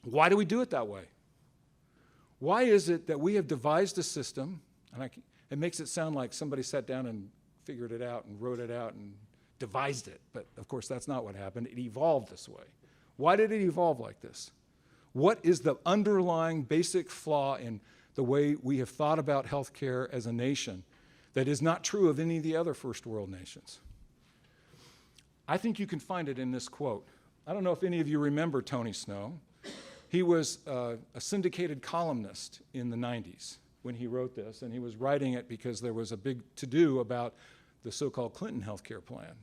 Why do we do it that way? Why is it that we have devised a system, and it makes it sound like somebody sat down and figured it out and wrote it out and devised it, but of course that's not what happened. It evolved this way. Why did it evolve like this? What is the underlying basic flaw in the way we have thought about healthcare as a nation that is not true of any of the other first world nations? I think you can find it in this quote. I don't know if any of you remember Tony Snow. He was a syndicated columnist in the 90s when he wrote this, and he was writing it because there was a big to-do about the so-called Clinton healthcare plan.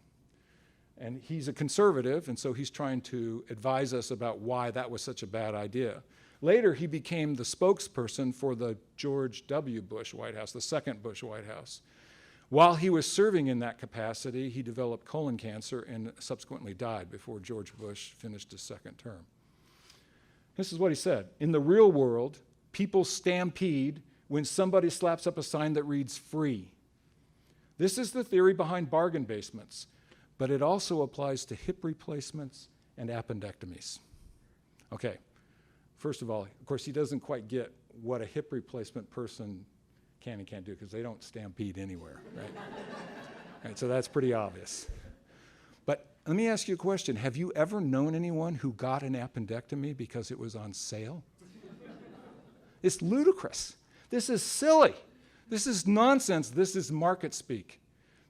And he's a conservative, and so he's trying to advise us about why that was such a bad idea. Later, he became the spokesperson for the George W. Bush White House, the second Bush White House. While he was serving in that capacity, he developed colon cancer and subsequently died before George Bush finished his second term. This is what he said: "In the real world, people stampede when somebody slaps up a sign that reads free. This is the theory behind bargain basements, but it also applies to hip replacements and appendectomies." Okay, first of all, of course, he doesn't quite get what a hip replacement person can and can't do, because they don't stampede anywhere, right? Right, so that's pretty obvious. But let me ask you a question. Have you ever known anyone who got an appendectomy because it was on sale? It's ludicrous. This is silly. This is nonsense. This is market speak.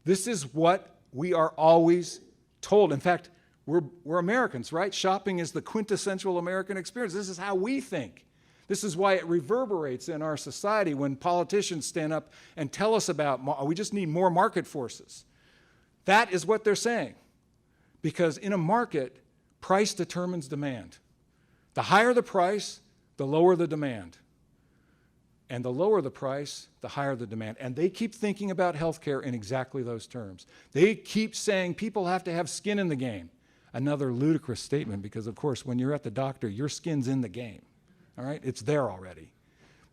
This is what we are always told. In fact, we're Americans, right? Shopping is the quintessential American experience. This is how we think. This is why it reverberates in our society when politicians stand up and tell us about, we just need more market forces. That is what they're saying. Because in a market, price determines demand. The higher the price, the lower the demand. And the lower the price, the higher the demand. And they keep thinking about healthcare in exactly those terms. They keep saying people have to have skin in the game. Another ludicrous statement, because of course, when you're at the doctor, your skin's in the game. All right, it's there already.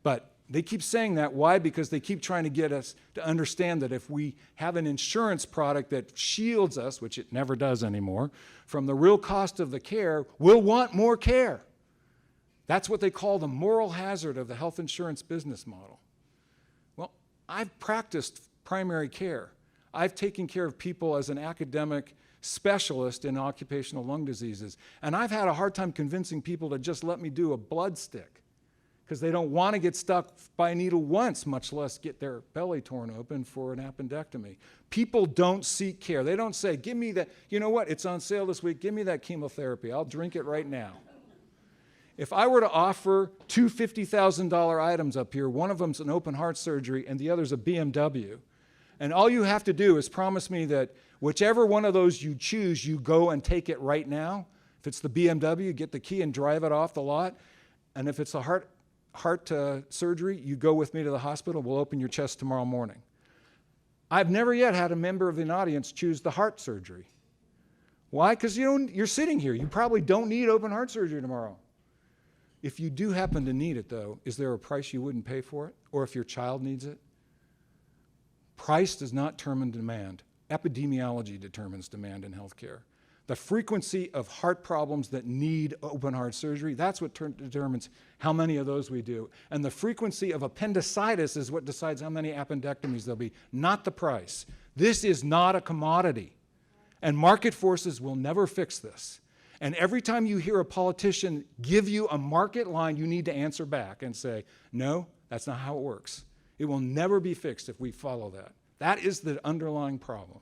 But they keep saying that. Why? Because they keep trying to get us to understand that if we have an insurance product that shields us, which it never does anymore, from the real cost of the care, we'll want more care. That's what they call the moral hazard of the health insurance business model. Well, I've practiced primary care. I've taken care of people as an academic specialist in occupational lung diseases. And I've had a hard time convincing people to just let me do a blood stick, because they don't want to get stuck by a needle once, much less get their belly torn open for an appendectomy. People don't seek care. They don't say, give me that, you know what, it's on sale this week, give me that chemotherapy, I'll drink it right now. If I were to offer two $50,000 items up here, one of them's an open heart surgery and the other's a BMW, and all you have to do is promise me that whichever one of those you choose, you go and take it right now. If it's the BMW, get the key and drive it off the lot. And if it's a heart surgery, you go with me to the hospital. We'll open your chest tomorrow morning. I've never yet had a member of an audience choose the heart surgery. Why? Because you're sitting here. You probably don't need open heart surgery tomorrow. If you do happen to need it, though, is there a price you wouldn't pay for it? Or if your child needs it? Price does not determine demand. Epidemiology determines demand in healthcare. The frequency of heart problems that need open heart surgery, that's what determines how many of those we do. And the frequency of appendicitis is what decides how many appendectomies there'll be, not the price. This is not a commodity. And market forces will never fix this. And every time you hear a politician give you a market line, you need to answer back and say, no, that's not how it works. It will never be fixed if we follow that. That is the underlying problem.